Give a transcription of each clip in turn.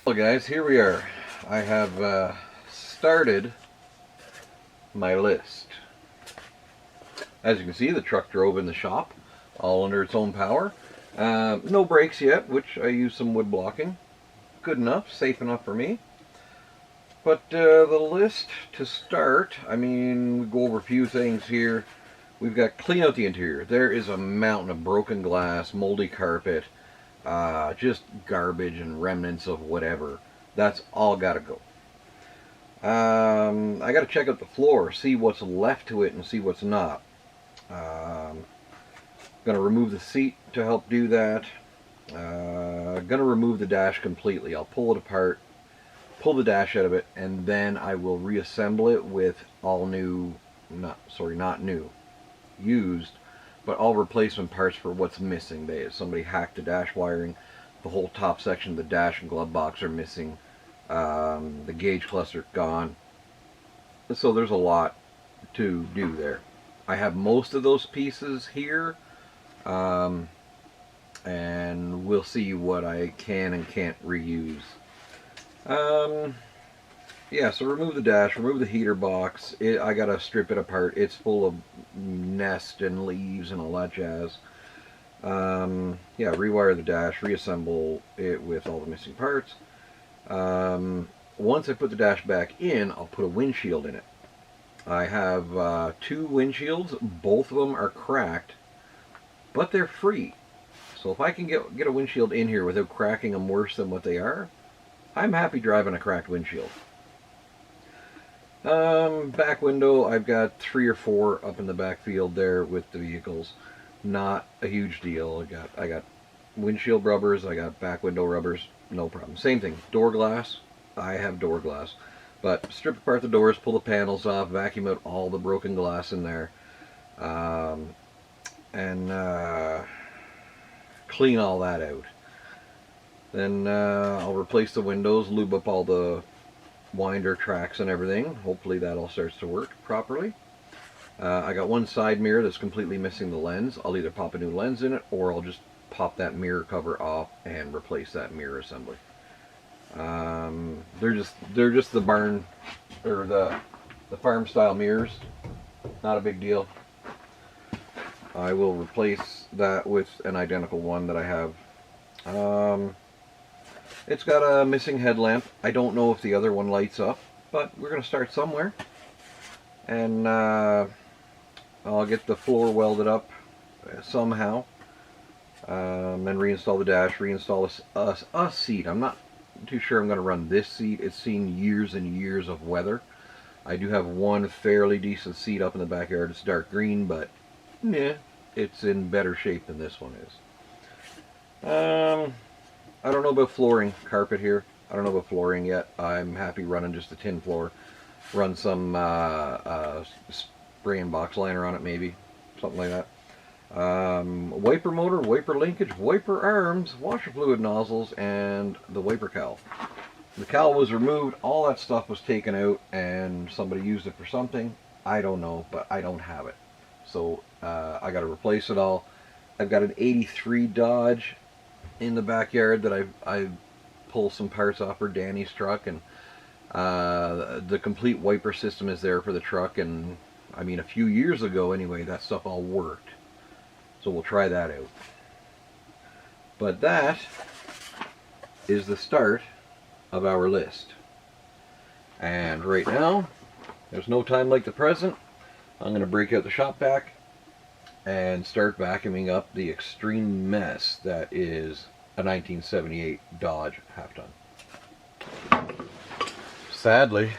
Well guys, here we are. I have started my list. As you can see, the truck drove in the shop, all under its own power. No brakes yet, which I use some wood blocking. Good enough, safe enough for me. But the list to start, I mean, we go over a few things here. We've got clean out the interior. There is a mountain of broken glass, moldy carpet, just garbage and remnants of whatever. That's all got to go. I got to check out the floor, see what's left to it and see what's not. Gonna remove the seat to help do that. Gonna remove the dash completely. I'll pull it apart, pull the dash out of it, and then I will reassemble it with all new, not new, used, but all replacement parts for what's missing. Somebody hacked the dash wiring. The whole top section of the dash and glove box are missing. The gauge cluster gone. So there's a lot to do there. I have most of those pieces here, and we'll see what I can and can't reuse. Yeah, so remove the dash, remove the heater box. I gotta strip it apart. It's full of nest and leaves and all that jazz. Yeah, rewire the dash, reassemble it with all the missing parts. Once I put the dash back in, I'll put a windshield in it. I have two windshields. Both of them are cracked, but they're free. So if I can get a windshield in here without cracking them worse than what they are, I'm happy driving a cracked windshield. Back window, I've got 3 or 4 up in the backfield there with the vehicles. Not a huge deal. I got windshield rubbers, I got back window rubbers, no problem. Same thing, door glass, I have door glass. But strip apart the doors, pull the panels off, vacuum out all the broken glass in there, and clean all that out. Then I'll replace the windows, lube up all the winder tracks and everything. Hopefully that all starts to work properly. I got one side mirror that's completely missing the lens. I'll either pop a new lens in it, or I'll just pop that mirror cover off and replace that mirror assembly. They're just the barn or the farm style mirrors. Not a big deal. I will replace that with an identical one that I have. It's got a missing headlamp. I don't know if the other one lights up, but we're going to start somewhere. And I'll get the floor welded up somehow. And reinstall the dash, reinstall a seat. I'm not too sure I'm going to run this seat. It's seen years and years of weather. I do have one fairly decent seat up in the backyard. It's dark green, but yeah, it's in better shape than this one is. I don't know about flooring, carpet here. I don't know about flooring yet. I'm happy running just a tin floor. Run some spray and box liner on it, maybe. Something like that. Wiper motor, wiper linkage, wiper arms, washer fluid nozzles, and the wiper cowl. The cowl was removed. All that stuff was taken out, and somebody used it for something. I don't know, but I don't have it. So I got to replace it all. I've got an 83 Dodge in the backyard that I pull some parts off for Danny's truck, and the complete wiper system is there for the truck. And I mean, a few years ago anyway, that stuff all worked. So we'll try that out. But that is the start of our list. And right now, there's no time like the present. I'm going to break out the shop vac and start vacuuming up the extreme mess that is a 1978 Dodge half-ton. Sadly,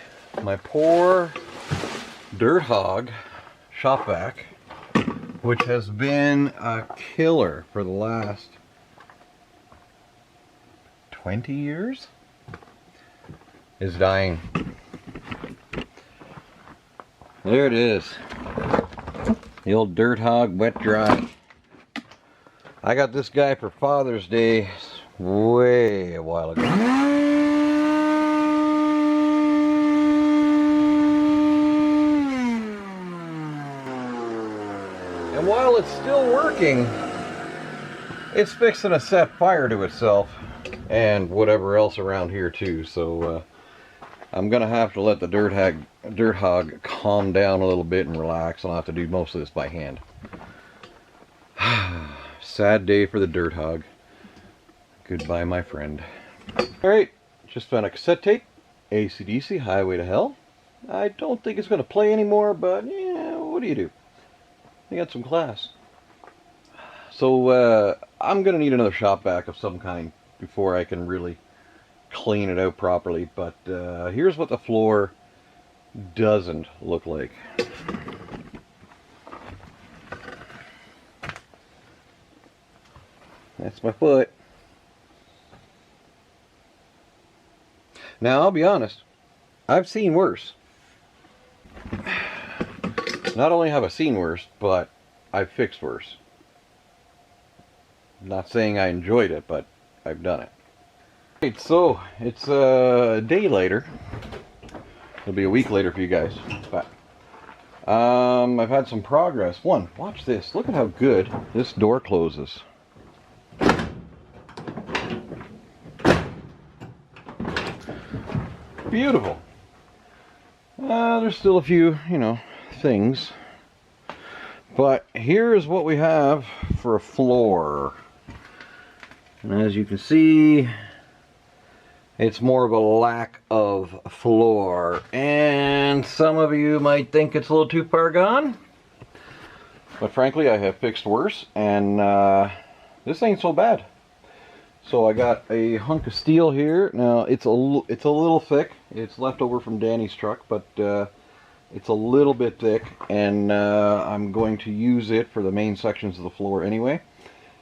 my poor dirt hog shop vac, which has been a killer for the last 20 years, is dying. There it is. The old dirt hog wet dry. I got this guy for Father's Day way a while ago. And while it's still working, it's fixing to set fire to itself. and whatever else around here too. So I'm gonna have to let the dirt hog calm down a little bit and relax, and I'll have to do most of this by hand. Sad day for the dirt hog. Goodbye, my friend. Alright, just found a cassette tape. AC/DC, Highway to Hell. I don't think it's going to play anymore, but yeah, what do you do? They got some class. So I'm going to need another shop vac of some kind before I can really clean it out properly. But here's what the floor doesn't look like. That's my foot. Now, I'll be honest, I've seen worse. Not only have I seen worse, but I've fixed worse. I'm not saying I enjoyed it, but I've done it. Right, so it's a day later. It'll be a week later for you guys. But I've had some progress. One, watch this. Look at how good this door closes. Beautiful. There's still a few, things. But here's what we have for a floor. And as you can see, it's more of a lack of floor. And some of you might think it's a little too far gone. But frankly, I have fixed worse. And this ain't so bad. So I got a hunk of steel here. Now it's a little thick. It's left over from Danny's truck, but it's a little bit thick, and I'm going to use it for the main sections of the floor anyway.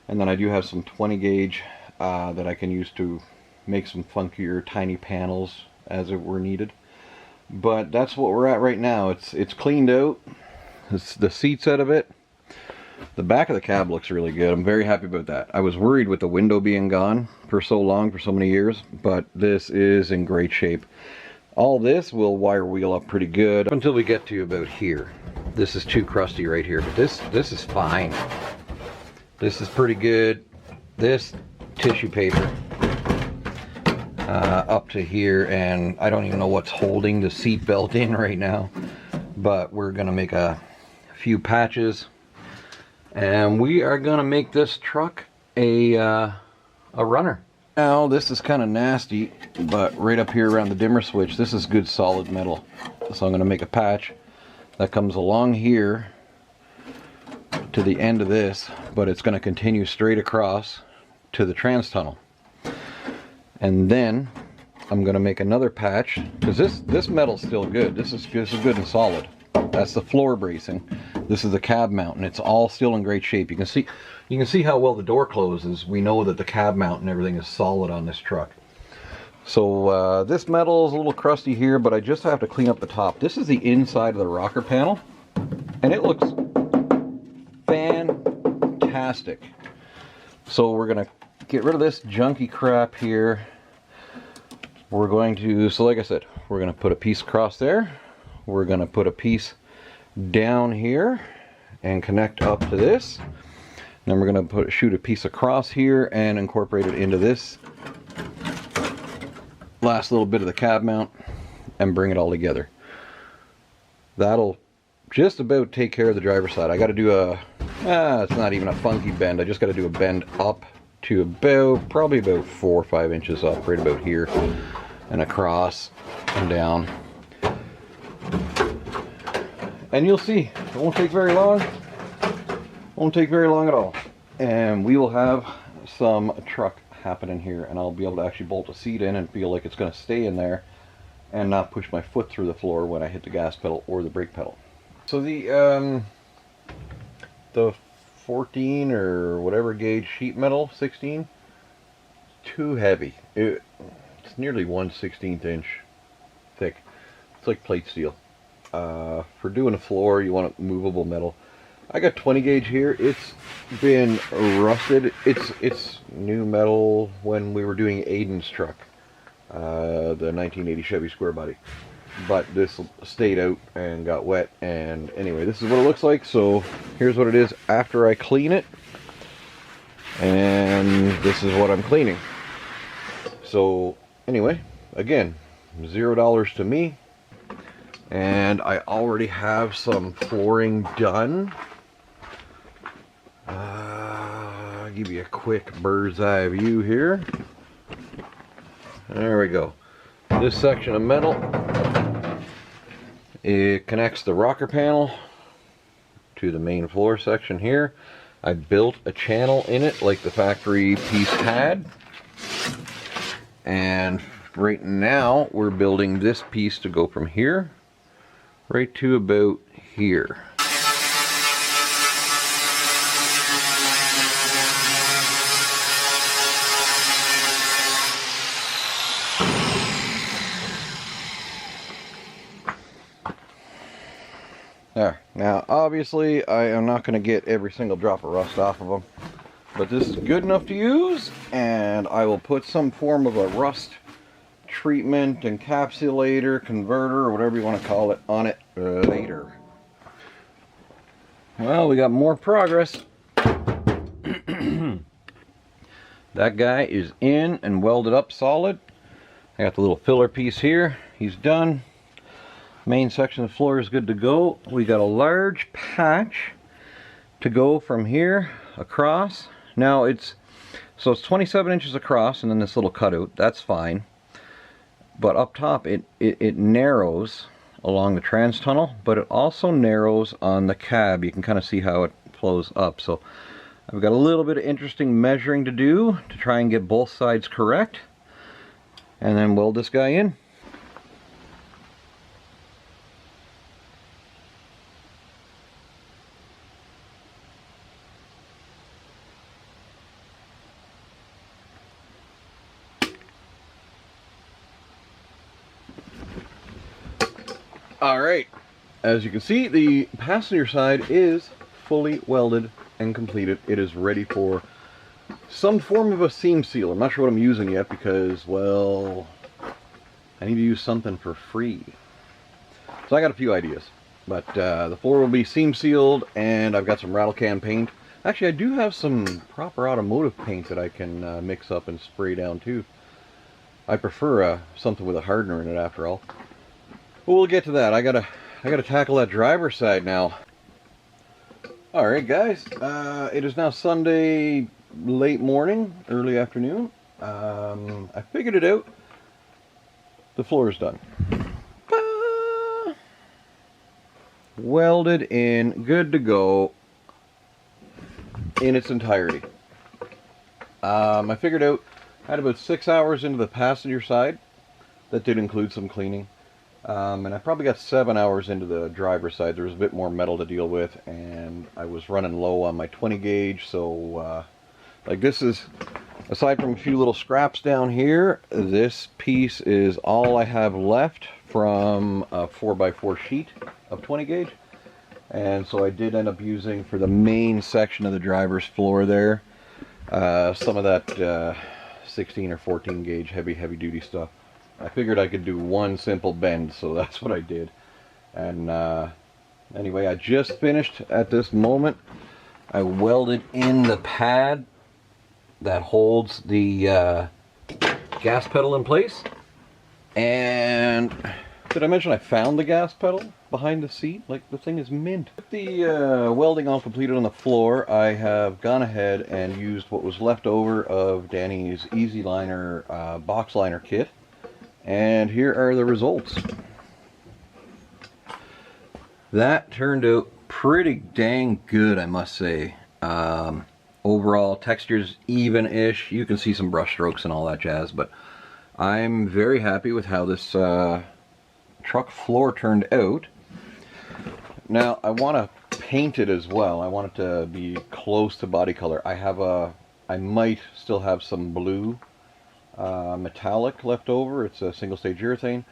And then I do have some 20 gauge that I can use to make some funkier tiny panels as it were needed. But that's what we're at right now. It's cleaned out. The seats out of it. The back of the cab looks really good. I'm very happy about that. I was worried with the window being gone for so long, for so many years, but this is in great shape. All this will wire wheel up pretty good up until we get to about here. This is too crusty right here, but this is fine. This is pretty good. This tissue paper up to here, and I don't even know what's holding the seat belt in right now, but we're gonna make a few patches. And we are going to make this truck a runner. Now, this is kind of nasty, but right up here around the dimmer switch, this is good solid metal. So I'm going to make a patch that comes along here to the end of this, but it's going to continue straight across to the trans tunnel. And then I'm going to make another patch, because this metal's still good. This is good and solid. That's the floor bracing. This is the cab mount, and it's all still in great shape. You can see how well the door closes. We know that the cab mount and everything is solid on this truck. So this metal is a little crusty here, but I just have to clean up the top. This is the inside of the rocker panel, and it looks fantastic. So we're gonna get rid of this junky crap here. We're going to, so like I said, we're gonna put a piece across there. We're gonna put a piece down here and connect up to this. Then we're going to shoot a piece across here and incorporate it into this last little bit of the cab mount and bring it all together. That'll just about take care of the driver's side. I got to do it's not even a funky bend. I just got to do a bend up to probably about 4 or 5 inches up, right about here, and across and down. And you'll see, it won't take very long. Won't take very long at all. And we will have some truck happening here, and I'll be able to actually bolt a seat in and feel like it's going to stay in there and not push my foot through the floor when I hit the gas pedal or the brake pedal. So the 14 or whatever gauge sheet metal, 16, too heavy. It's nearly 1/16 inch thick. It's like plate steel. For doing a floor, you want a movable metal. I got 20 gauge here. It's been rusted. It's new metal when we were doing Aiden's truck, the 1980 Chevy square body. But this stayed out and got wet. And anyway, this is what it looks like. So here's what it is after I clean it. And this is what I'm cleaning. So anyway, again, $0 to me. And I already have some flooring done. I'll give you a quick bird's eye view here. There we go. This section of metal, it connects the rocker panel to the main floor section here. I built a channel in it like the factory piece had. And right now we're building this piece to go from here right to about here. There. Now obviously I am not going to get every single drop of rust off of them, but this is good enough to use, and I will put some form of a rust treatment, encapsulator, converter, or whatever you want to call it, on it later. Well, we got more progress. That guy is in and welded up solid. I got the little filler piece here. He's done. Main section of the floor is good to go. We got a large patch to go from here across. Now it's 27 inches across, and then this little cutout. That's fine. But up top it narrows along the trans tunnel, but it also narrows on the cab. You can kind of see how it flows up. So I've got a little bit of interesting measuring to do to try and get both sides correct, and then weld this guy in. Alright, as you can see, the passenger side is fully welded and completed. It is ready for some form of a seam seal. I'm not sure what I'm using yet because, well, I need to use something for free. So I got a few ideas. But the floor will be seam sealed, and I've got some rattle can paint. Actually, I do have some proper automotive paint that I can mix up and spray down too. I prefer something with a hardener in it after all. We'll get to that. I gotta tackle that driver's side now. Alright guys, it is now Sunday late morning, early afternoon. I figured it out. The floor is done. Welded in, good to go in its entirety. I figured out I had about 6 hours into the passenger side. That did include some cleaning. And I probably got 7 hours into the driver's side. There was a bit more metal to deal with, and I was running low on my 20 gauge, so like this is, aside from a few little scraps down here, this piece is all I have left from a 4x4 sheet of 20 gauge. And so I did end up using, for the main section of the driver's floor there, some of that 16 or 14 gauge heavy duty stuff. I figured I could do one simple bend, so that's what I did. And anyway, I just finished at this moment. I welded in the pad that holds the gas pedal in place. And did I mention I found the gas pedal behind the seat? Like, the thing is mint. With the welding all completed on the floor, I have gone ahead and used what was left over of Danny's Easy Liner box liner kit. And here are the results. That turned out pretty dang good, I must say. Overall, texture's even-ish. You can see some brush strokes and all that jazz, but I'm very happy with how this truck floor turned out. Now, I want to paint it as well. I want it to be close to body color. I might still have some blue metallic left over. It's a single stage urethane.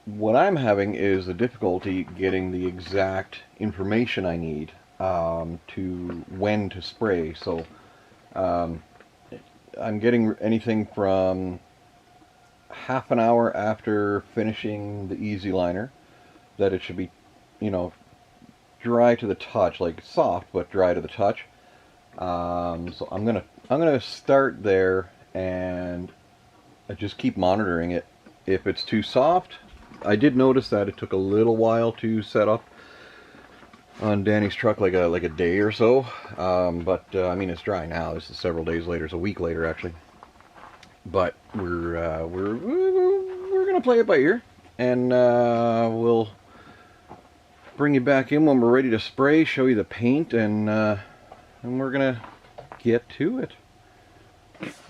What I'm having is the difficulty getting the exact information I need to when to spray. So I'm getting anything from half an hour after finishing the Easy Liner that it should be, you know, dry to the touch, like soft but dry to the touch. So I'm gonna start there and I just keep monitoring it. If it's too soft, I did notice that it took a little while to set up on Danny's truck, like a day or so. But I mean, it's dry now. This is several days later. It's a week later, actually. But we're gonna play it by ear, and we'll bring you back in when we're ready to spray, show you the paint, and we're gonna get to it.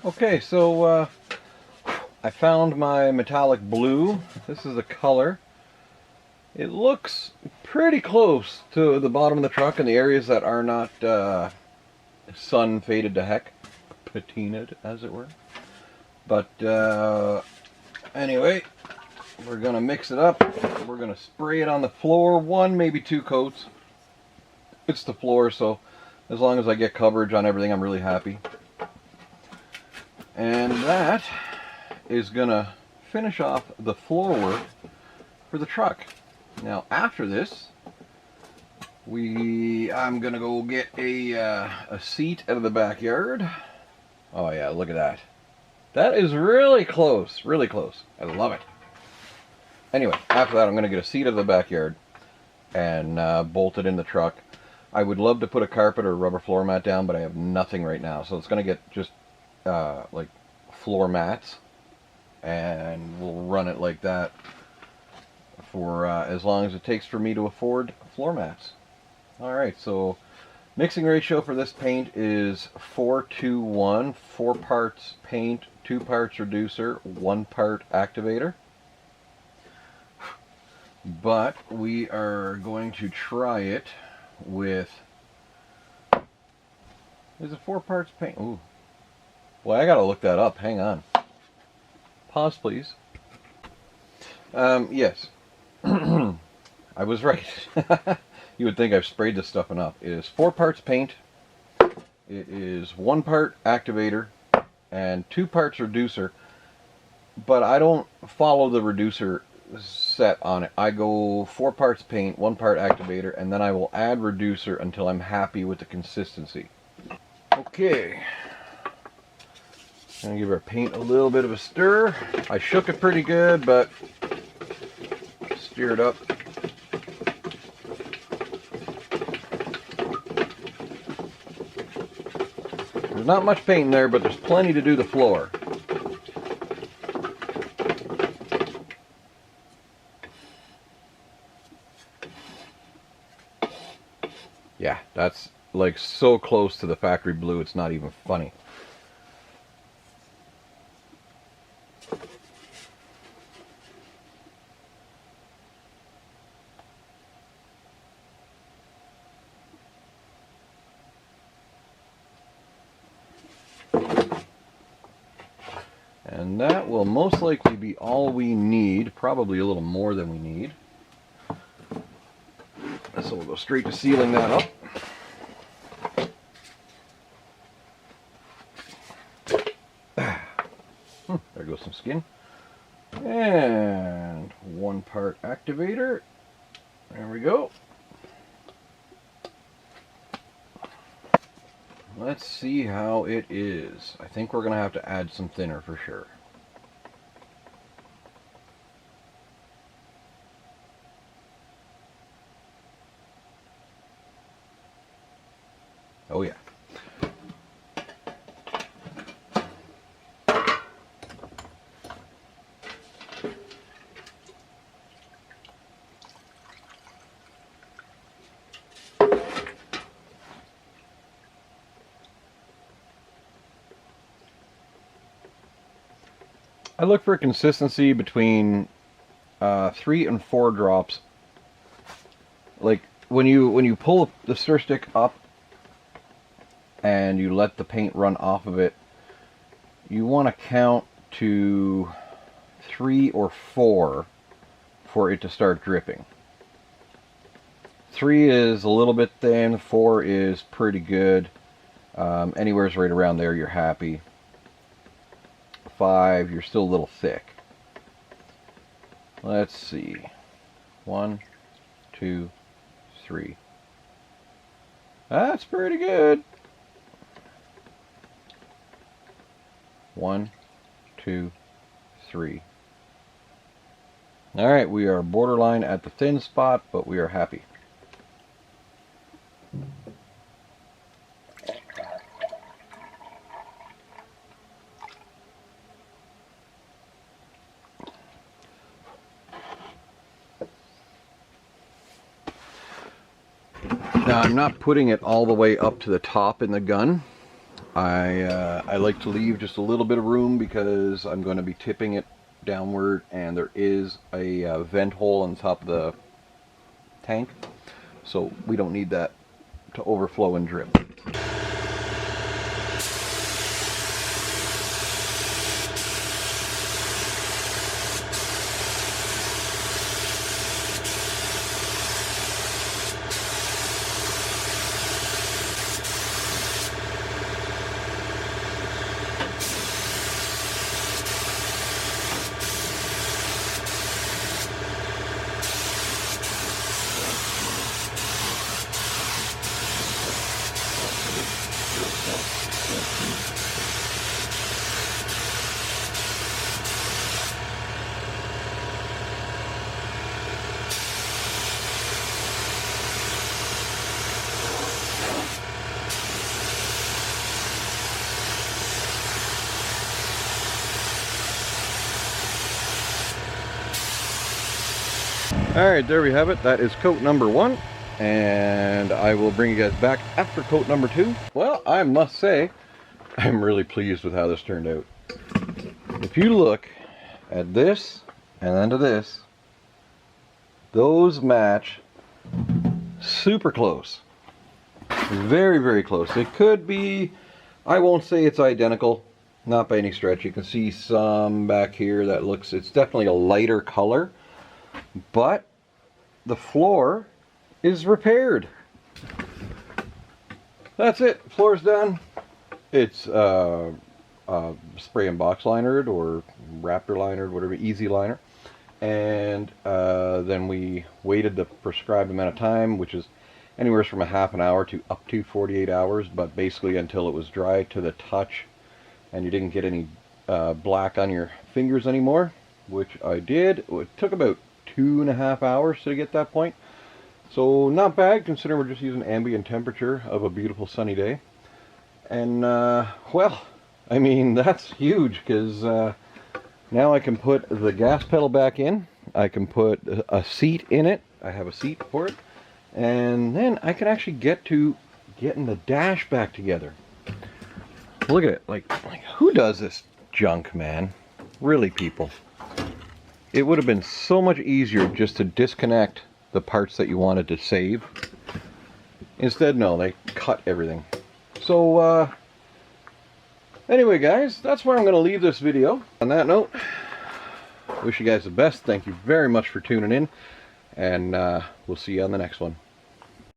Okay, so I found my metallic blue. This is the color. It looks pretty close to the bottom of the truck in the areas that are not sun faded to heck, patinaed as it were. But anyway, we're gonna mix it up. We're gonna spray it on the floor, 1, maybe 2 coats. It's the floor, so as long as I get coverage on everything, I'm really happy. And that is gonna finish off the floor work for the truck. Now after this, I'm gonna go get a seat out of the backyard. Oh yeah, look at that. That is really close, really close. I love it. Anyway, after that I'm gonna get a seat out of the backyard and bolt it in the truck. I would love to put a carpet or a rubber floor mat down, but I have nothing right now, so it's gonna get just like floor mats, and we'll run it like that for as long as it takes for me to afford floor mats. Alright, so mixing ratio for this paint is 4:1, 4 parts paint, 2 parts reducer, 1 part activator. But we are going to try it with, is it 4 parts paint? Ooh. Well, I gotta look that up. Hang on. Pause, please. Yes. I was right. You would think I've sprayed this stuff enough. It is 4 parts paint. It is 1 part activator and 2 parts reducer. But I don't follow the reducer set on it. I go 4 parts paint, 1 part activator, and then I will add reducer until I'm happy with the consistency. Okay. I'm gonna give our paint a little bit of a stir. I shook it pretty good, but stir it up. There's not much paint in there, but there's plenty to do the floor. Yeah, that's like so close to the factory blue, it's not even funny. And that will most likely be all we need, probably a little more than we need. So we'll go straight to sealing that up. There goes some skin. And 1 part activator. There we go. Let's see how it is. I think we're going to have to add some thinner for sure. Oh yeah. I look for consistency between 3 and 4 drops. Like when you pull the stir stick up and you let the paint run off of it, you want to count to 3 or 4 for it to start dripping. 3 is a little bit thin, 4 is pretty good. Anywhere's right around there, you're happy. 5, you're still a little thick. Let's see. 1, 2, 3. That's pretty good. 1, 2, 3. Alright, we are borderline at the thin spot, but we are happy. Now I'm not putting it all the way up to the top in the gun. I like to leave just a little bit of room because I'm going to be tipping it downward, and there is a vent hole on top of the tank, so we don't need that to overflow and drip. Alright, there we have it. That is coat number 1. And I will bring you guys back after coat number 2. Well, I must say, I'm really pleased with how this turned out. If you look at this and then to this, those match super close. Very, very close. It could be, I won't say it's identical, not by any stretch. You can see some back here that looks, it's definitely a lighter color. But the floor is repaired. That's it. Floor's done. It's spray and box linered or Raptor linered, whatever, easy liner. And then we waited the prescribed amount of time, which is anywhere from a half an hour to up to 48 hours, but basically until it was dry to the touch and you didn't get any black on your fingers anymore, which I did. It took about 2.5 hours to get that point, so not bad considering we're just using ambient temperature of a beautiful sunny day. And well, I mean, that's huge, because now I can put the gas pedal back in, I can put a seat in it, I have a seat for it, and then I can actually get to getting the dash back together. Look at it, like who does this junk, man? Really, people? It would have been so much easier just to disconnect the parts that you wanted to save. Instead, no, they cut everything. So, anyway, guys, that's where I'm going to leave this video. On that note, wish you guys the best. Thank you very much for tuning in, and we'll see you on the next one.